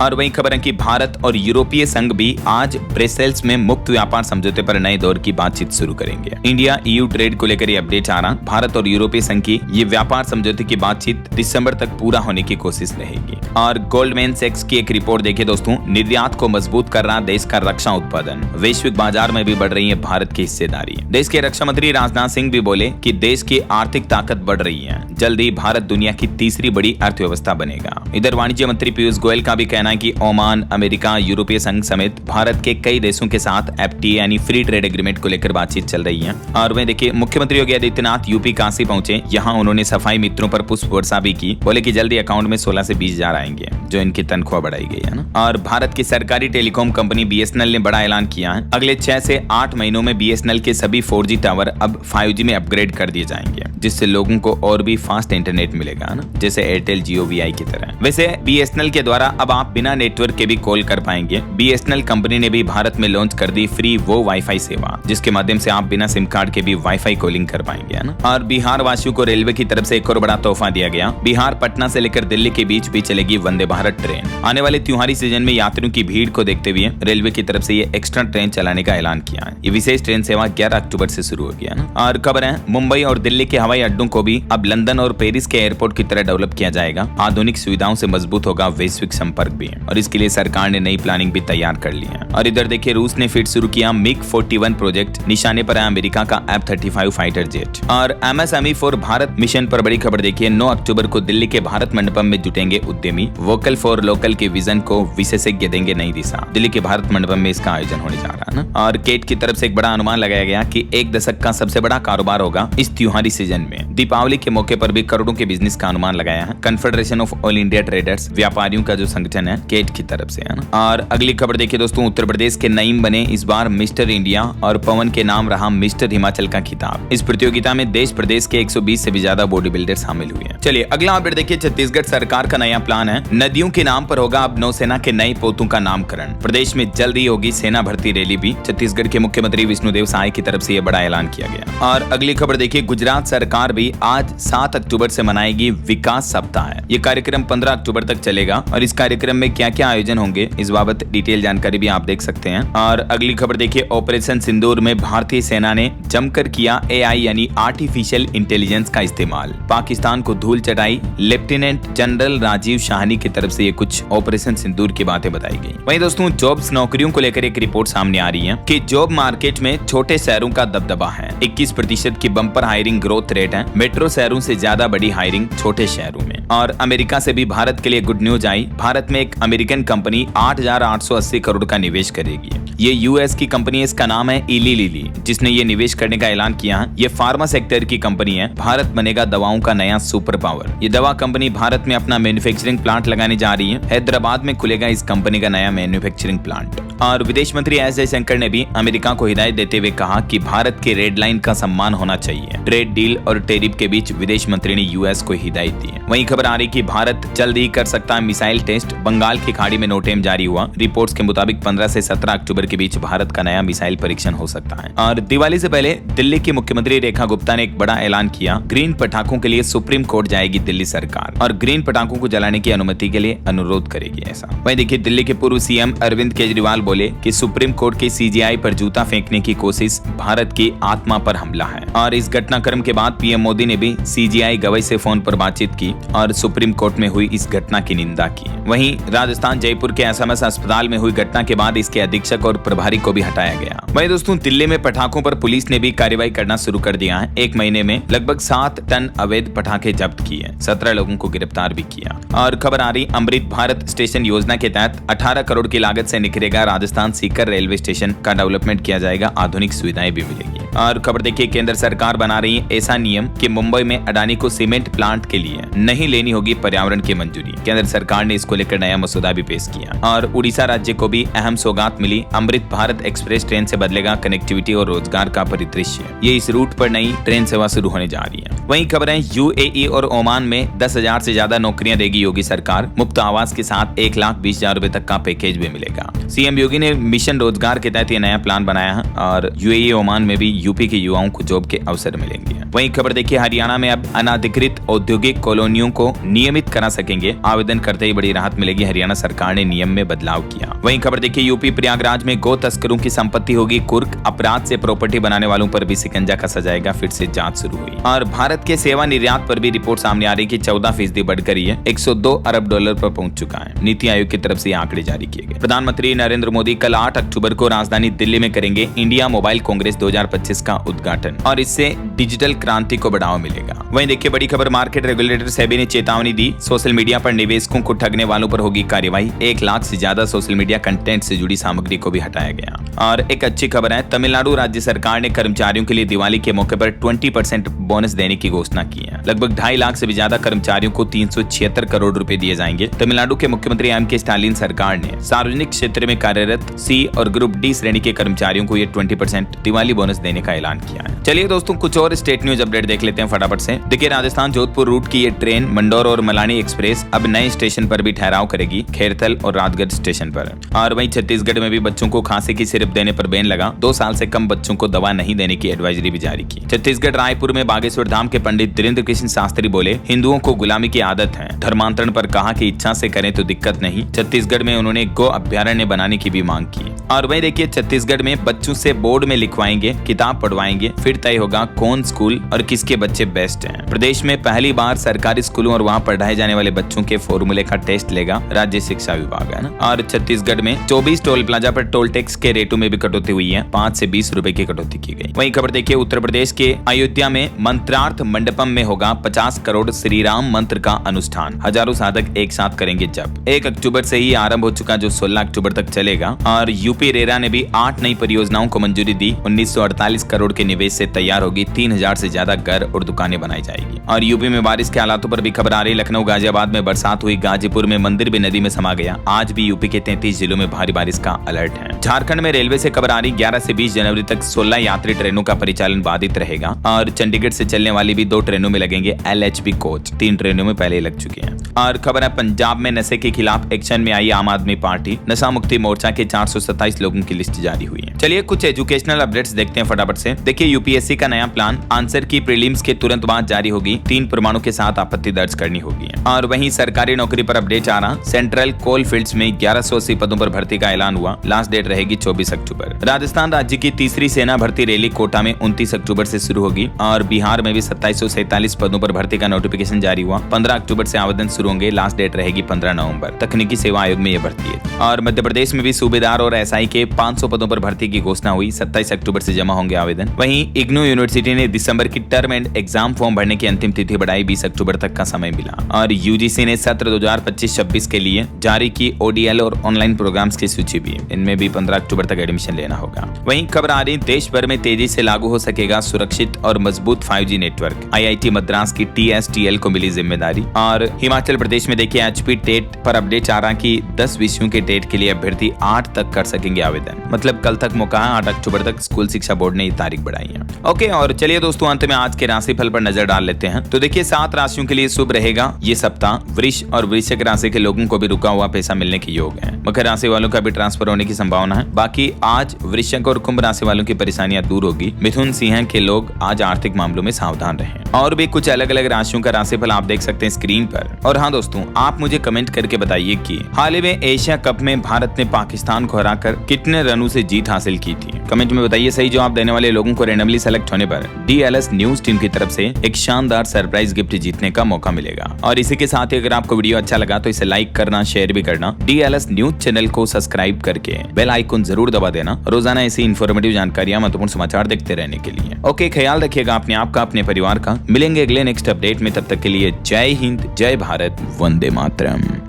और वहीं खबर है कि भारत और यूरोपीय संघ भी आज ब्रसेल्स में मुक्त व्यापार समझौते पर नए दौर की बातचीत शुरू करेंगे। इंडिया ईयू ट्रेड को लेकर ये अपडेट आ रहा। भारत और यूरोपीय संघ की ये व्यापार समझौते की बातचीत दिसंबर तक पूरा होने की कोशिश रहेगी। और गोल्डमैन सैक्स की एक रिपोर्ट देखिए दोस्तों, निर्यात को मजबूत कर रहा देश का रक्षा उत्पादन, वैश्विक बाजार में भी बढ़ रही है भारत की हिस्सेदारी। देश के रक्षा मंत्री राजनाथ सिंह भी बोले कि देश की आर्थिक ताकत बढ़ रही है, जल्द ही भारत दुनिया की तीसरी बड़ी अर्थव्यवस्था बनेगा। इधर वाणिज्य मंत्री पीयूष गोयल का भी कहना है कि ओमान, अमेरिका, यूरोपीय संघ समेत भारत के कई देशों के साथ एफटीए यानी फ्री ट्रेड एग्रीमेंट को लेकर बातचीत चल रही है। और वह देखिए मुख्यमंत्री योगी आदित्यनाथ यूपी काशी पहुंचे, यहाँ उन्होंने सफाई मित्रों पर पुष्प वर्षा भी की। बोले कि जल्दी अकाउंट में 16 से 20 हजार आएंगे, जो इनकी तनख्वाह बढ़ाई गई है ना। और भारत की सरकारी टेलीकॉम कंपनी बीएसएनएल ने बड़ा ऐलान किया है, अगले 6 से 8 महीनों में बीएसएनएल के सभी 4G टावर अब 5G में अपग्रेड कर दिए जाएंगे, जिससे लोगों को और भी फास्ट इंटरनेट मिलेगा ना, जैसे एयरटेल जियो वीआई की तरह। वैसे बीएसएनएल के द्वारा अब आप बिना नेटवर्क के भी कॉल कर पाएंगे। बीएसएनएल कंपनी ने भी भारत में लॉन्च कर दी फ्री वो वाईफाई सेवा, जिसके माध्यम से आप बिना सिम कार्ड के भी वाईफाई कॉलिंग कर पाएंगे, है ना। और बिहार वासियों को रेलवे की तरफ से एक और बड़ा तोहफा दिया गया। बिहार पटना से लेकर दिल्ली के बीच भी चलेगी वंदे भारत ट्रेन। आने वाले त्योहारी सीजन में यात्रियों की भीड़ को देखते हुए रेलवे की तरफ से ये एक्स्ट्रा ट्रेन चलाने का ऐलान किया है। ये विशेष ट्रेन सेवा 11 अक्टूबर से शुरू होगी, है ना। और खबर है मुंबई और दिल्ली के हवाई अड्डों को भी अब लंदन और पेरिस के एयरपोर्ट की तरह डेवलप किया जाएगा। आधुनिक सुविधाओं से मजबूत होगा वैश्विक संपर्क भी, और इसके लिए सरकार ने नई प्लानिंग भी तैयार कर ली है। और इधर देखिए रूस ने फिर शुरू किया MiG-41 प्रोजेक्ट, निशाने पर है अमेरिका का F-35 फाइटर जेट। और MSME फॉर भारत मिशन पर बड़ी खबर देखिए, 9 अक्टूबर को दिल्ली के भारत मंडपम में जुटेंगे उद्यमी, वोकल फॉर लोकल के विजन को विशेषज्ञ देंगे नई दिशा। दिल्ली के भारत मंडपम में इसका आयोजन होने जा रहा है ना। और केट की तरफ से एक बड़ा अनुमान लगाया गया कि 1 दशक का सबसे बड़ा कारोबार होगा इस त्योहारी सीजन में। दीपावली के मौके पर भी करोड़ों के बिजनेस का अनुमान लगाया है confederation of all India traders, व्यापारियों का जो संगठन है केट की तरफ से, है ना। और अगली खबर देखिए दोस्तों, उत्तर प्रदेश के नईम बने इस बार मिस्टर इंडिया और पवन के नाम रहा मिस्टर हिमाचल का खिताब। इस प्रतियोगिता में देश प्रदेश के 120 से भी ज्यादा बॉडी बिल्डर शामिल हुए हैं। चलिए अगला अपडेट देखिए, छत्तीसगढ़ सरकार का नया प्लान है, नदियों के नाम पर होगा अब नौसेना के नए पोतों का नामकरण। प्रदेश में जल्द ही होगी सेना भर्ती रैली भी। छत्तीसगढ़ के मुख्यमंत्री विष्णुदेव साय की तरफ से यह बड़ा ऐलान किया गया। और अगली खबर देखिए, गुजरात सरकार भी आज 7 अक्टूबर से मनाएगी विकास सप्ताह। ये कार्यक्रम 15 अक्टूबर तक चलेगा और इस कार्यक्रम में क्या क्या आयोजन होंगे इस बाबत डिटेल जानकारी भी आप देख सकते हैं। और अगली खबर देखिए, ऑपरेशन सिंदूर में भारतीय सेना ने जमकर किया AI यानी आर्टिफिशियल इंटेलिजेंस का इस्तेमाल, पाकिस्तान को धूल चटाई। लेफ्टिनेंट जनरल राजीव शाहनी की तरफ से ये कुछ ऑपरेशन सिंदूर की बातें बताई गई। वहीं दोस्तों जॉब्स नौकरियों को लेकर एक रिपोर्ट सामने आ रही है कि जॉब मार्केट में छोटे शहरों का दबदबा है। 21% की बम्पर हायरिंग ग्रोथ रेट है। मेट्रो शहरों से ज्यादा बड़ी हायरिंग छोटे शहरों में। और अमेरिका से भी भारत के लिए गुड न्यूज आई। भारत में एक अमेरिकन कंपनी 8,880 करोड़ का निवेश करेगी। ये यूएस की कंपनी है, इसका नाम है इली लिली, जिसने ये निवेश करने का ऐलान किया है। ये फार्मा सेक्टर की कंपनी है। भारत बनेगा दवाओं का नया सुपर पावर। ये दवा कंपनी भारत में अपना मैन्युफैक्चरिंग प्लांट लगाने जा रही है। हैदराबाद में खुलेगा इस कंपनी का नया मैन्युफैक्चरिंग प्लांट। और विदेश मंत्री एस जयशंकर ने भी अमेरिका को हिदायत देते हुए कहा कि भारत के रेड लाइन का सम्मान होना चाहिए। ट्रेड डील और टैरिफ के बीच विदेश मंत्री ने यूएस को हिदायत दी है। वहीं खबर आ रही कि भारत जल्द ही कर सकता है मिसाइल टेस्ट। बंगाल की खाड़ी में नोटेम जारी हुआ। रिपोर्ट्स के मुताबिक 15 से 17 अक्टूबर के बीच भारत का नया मिसाइल परीक्षण हो सकता है। और दिवाली से पहले दिल्ली की मुख्यमंत्री रेखा गुप्ता ने एक बड़ा ऐलान किया। ग्रीन पटाखों के लिए सुप्रीम कोर्ट जाएगी दिल्ली सरकार और ग्रीन पटाखों को जलाने की अनुमति के लिए अनुरोध करेगी ऐसा। वहीं देखिए दिल्ली के पूर्व सीएम अरविंद केजरीवाल बोले कि सुप्रीम कोर्ट के सीजेआई पर जूता फेंकने की कोशिश भारत की आत्मा पर हमला है। और इस घटनाक्रम के बाद पीएम मोदी ने भी सीजेआई गवाही से फोन पर बातचीत की और सुप्रीम कोर्ट में हुई इस घटना की निंदा की। वहीं राजस्थान जयपुर के एसएमएस अस्पताल में हुई घटना के बाद इसके अधीक्षक और प्रभारी को भी हटाया गया। वहीं दोस्तों दिल्ली में पटाखों पर पुलिस ने भी कार्रवाई करना शुरू कर दिया है। एक महीने में लगभग 7 टन अवैध पटाखे जब्त किए, 17 लोगों को गिरफ्तार भी किया। और खबर आ रही अमृत भारत स्टेशन योजना के तहत 18 करोड़ की लागत से निखरेगा राजस्थान सीकर रेलवे स्टेशन का डेवलपमेंट किया जाएगा, आधुनिक सुविधाएं भी मिलेगी। और खबर देखिए केंद्र सरकार बना रही है ऐसा नियम कि मुंबई में अडानी को सीमेंट प्लांट के लिए नहीं लेनी होगी पर्यावरण की मंजूरी। केंद्र सरकार ने इसको लेकर नया मसौदा भी पेश किया। और उड़ीसा राज्य को भी अहम सौगात मिली, अमृत भारत एक्सप्रेस ट्रेन से बदलेगा कनेक्टिविटी और रोजगार का परिदृश्य। ये इस रूट पर नई ट्रेन सेवा शुरू होने जा रही है। वहीं खबरें यूएई और ओमान में 10,000 से ज्यादा नौकरियां देगी योगी सरकार, मुफ्त आवास के साथ 1,20,000 रुपए तक का पैकेज भी मिलेगा। सीएम योगी ने मिशन रोजगार के तहत ये नया प्लान बनाया है और यूएई ओमान में भी यूपी के युवाओं को जॉब के अवसर मिलेंगे। वहीं खबर देखिए हरियाणा में अब अनाधिकृत औद्योगिक कॉलोनियों को नियमित करा सकेंगे, आवेदन करते ही बड़ी राहत मिलेगी। हरियाणा सरकार ने नियम में बदलाव किया। वहीं खबर देखिए यूपी प्रयागराज में गौ तस्करों की संपत्ति होगी कुर्क, अपराध से प्रॉपर्टी बनाने वालों पर भी शिकंजा कसा जाएगा, फिर से जांच शुरू हुई। और भारत के सेवा निर्यात पर भी रिपोर्ट सामने आ रही कि 14% बढ़कर ये 102 अरब डॉलर पर पहुंच चुका है। नीति आयोग की तरफ से ये आंकड़े जारी किए गए। प्रधानमंत्री नरेंद्र मोदी कल 8 अक्टूबर को राजधानी दिल्ली में करेंगे इंडिया मोबाइल कांग्रेस 2025 का उद्घाटन और इससे डिजिटल क्रांति को बढ़ावा मिलेगा। वहीं देखिए बड़ी खबर मार्केट रेगुलेटर सेबी ने चेतावनी दी, सोशल मीडिया पर निवेशकों को ठगने वालों पर होगी कार्रवाई। 1 लाख से ज्यादा सोशल मीडिया कंटेंट से जुड़ी सामग्री को भी हटाया गया। और एक अच्छी खबर है, तमिलनाडु राज्य सरकार ने कर्मचारियों के लिए दिवाली के मौके पर 20% बोनस देने की घोषणा की है। लगभग 2.5 लाख से भी ज्यादा कर्मचारियों को 376 करोड़ रुपए दिए जाएंगे। तमिलनाडु के मुख्यमंत्री एम.के. स्टालिन सरकार ने सार्वजनिक क्षेत्र में कार्यरत सी और ग्रुप डी श्रेणी के कर्मचारियों को ये 20% दिवाली बोनस देने का ऐलान किया है। चलिए दोस्तों कुछ और स्टेट न्यूज अपडेट देख लेते हैं फटाफट से। देखिए राजस्थान जोधपुर रूट की ये ट्रेन मंडौर और मलानी एक्सप्रेस अब नए स्टेशन पर भी ठहराव करेगी, खेरथल और राजगढ़ स्टेशन पर। और वहीं छत्तीसगढ़ में भी बच्चों को खांसी की सिरप देने पर बैन लगा, 2 साल से कम बच्चों को दवा नहीं देने की एडवाइजरी भी जारी की। छत्तीसगढ़ रायपुर में बागेश्वर धाम के पंडित धीरेन्द्र कृष्ण शास्त्री बोले, हिंदुओं को गुलामी की आदत है, धर्मांतरण पर कहा कि इच्छा से करें तो दिक्कत नहीं। छत्तीसगढ़ में उन्होंने गो अभ्यारण्य बनाने की भी मांग की। और वहीं देखिए छत्तीसगढ़ में बच्चों से बोर्ड में लिखवाएंगे, किताब पढ़वाएंगे, फिर तय होगा कौन स्कूल और किसके बच्चे बेस्ट हैं। प्रदेश में पहली बार सरकारी स्कूलों और वहां पढ़ाए जाने वाले बच्चों के फॉर्मूले का टेस्ट लेगा राज्य शिक्षा विभाग, है ना। और छत्तीसगढ़ में 24 टोल प्लाजा पर टोल टैक्स के रेटों में भी कटौती हुई है, 5 से 20 रुपए की कटौती की गई। वहीं खबर देखिए उत्तर प्रदेश के अयोध्या में मंत्रार्थ मंडपम में होगा 50 करोड़ श्री राम मंत्र का अनुष्ठान, हजारों साधक एक साथ करेंगे जप। 1 अक्टूबर से ही आरंभ हो चुका जो 16 अक्टूबर तक चलेगा। और यूपी रेरा ने भी 8 नई परियोजनाओं को मंजूरी दी, 1948 करोड़ के निवेश से तैयार होगी 3000 से ज्यादा घर और दुकानें बनाई जाएगी। और यूपी में बारिश के हालातों पर भी खबर आ रही, लखनऊ गाजियाबाद में बरसात हुई, गाजीपुर में मंदिर भी नदी में समा गया। आज भी यूपी के 33 जिलों में भारी बारिश का अलर्ट है। झारखंड में रेलवे से खबर आ रही, 11 से 20 जनवरी तक 16 यात्री ट्रेनों का परिचालन बाधित रहेगा। और चंडीगढ़ से चलने वाली भी 2 ट्रेनों में लगेंगे LHB कोच, 3 ट्रेनों में पहले लग चुके हैं। और खबर है पंजाब में नशे के खिलाफ एक्शन में आई आम आदमी पार्टी, नशा मुक्ति मोर्चा के 427 लोगों की लिस्ट जारी हुई है। चलिए कुछ एजुकेशनल अपडेट्स देखते हैं फटाफट से। देखिए यूपीएससी का नया प्लान, आंसर की प्रीलिम्स के तुरंत बाद जारी होगी, 3 प्रमाणों के साथ आपत्ति दर्ज करनी होगी। और वहीं सरकारी नौकरी पर अपडेट आ रहा, सेंट्रल कोल फील्ड्स में 1180 पदों पर भर्ती का ऐलान हुआ, लास्ट डेट रहेगी 24 अक्टूबर। राजस्थान राज्य की तीसरी सेना भर्ती रैली कोटा में 29 अक्टूबर से शुरू होगी। और बिहार में भी 2747 पदों पर भर्ती का नोटिफिकेशन जारी हुआ, 15 अक्टूबर से आवेदन शुरू होंगे, लास्ट डेट रहेगी 15 नवंबर। तकनीकी सेवा आयोग में यह भर्ती है। और मध्य प्रदेश में भी सूबेदार और एसआई के 500 पदों पर भर्ती की घोषणा हुई, 27 अक्टूबर से जमा होंगे आवेदन। वहीं इग्नू यूनिवर्सिटी ने दिसंबर की टर्म एंड एग्जाम फॉर्म भरने की अंतिम तिथि बढ़ाई, 20 अक्टूबर तक का समय मिला। और यूजीसी ने सत्र 2025-26 के लिए जारी की ODL और ऑनलाइन प्रोग्राम्स की सूची भी, इनमें भी 15 अक्टूबर तक एडमिशन लेना होगा। वहीं खबर आ रही, देश भर में तेजी से लागू हो सकेगा सुरक्षित और मजबूत 5G नेटवर्क, IIT मद्रास की TSTL को मिली जिम्मेदारी। और हिमाचल प्रदेश में देखिए HP टेट पर अपडेट आ रहा कि 10 विषयों के टेट के लिए अभ्यर्थी 8 तक कर सकेंगे आवेदन, मतलब कल तक एक मौका है, 8 अक्टूबर तक स्कूल शिक्षा बोर्ड ने ये तारीख बढ़ाई है। ओके, और चलिए दोस्तों अंत में आज के राशिफल पर नजर डाल लेते हैं। तो देखिए 7 राशियों के लिए शुभ रहेगा ये सप्ताह। वृष और वृश्चिक राशि के लोगों को भी रुका हुआ पैसा मिलने की योग है। मकर राशि वालों का भी ट्रांसफर होने की संभावना है। बाकी आज वृश्चिक और कुंभ राशि वालों की परेशानियां दूर होगी। मिथुन सिंह के लोग आज आर्थिक मामलों में सावधान रहें। और भी कुछ अलग अलग राशियों का राशिफल आप देख सकते हैं स्क्रीन पर। और हाँ दोस्तों, आप मुझे कमेंट करके बताइए कि हाल ही में एशिया कप में भारत ने पाकिस्तान को हराकर कितने रनों से जीत हासिल की थी। कमेंट में बताइए। सही जवाब देने वाले लोगों को रैंडमली सेलेक्ट होने पर DLS न्यूज टीम की तरफ से एक शानदार सरप्राइज गिफ्ट जीतने का मौका मिलेगा। और इसी के साथ ही अगर आपको वीडियो अच्छा लगा तो इसे लाइक करना, शेयर भी करना, DLS न्यूज चैनल को सब्सक्राइब करके बेल आइकन जरूर दबा देना, रोजाना ऐसी इन्फॉर्मेटिव जानकारियां, महत्वपूर्ण समाचार देखते रहने के लिए। ओके, ख्याल रखिएगा अपने आप का, अपने परिवार का। मिलेंगे अगले नेक्स्ट अपडेट में, तब तक के लिए जय हिंद, जय भारत, वंदे मातरम।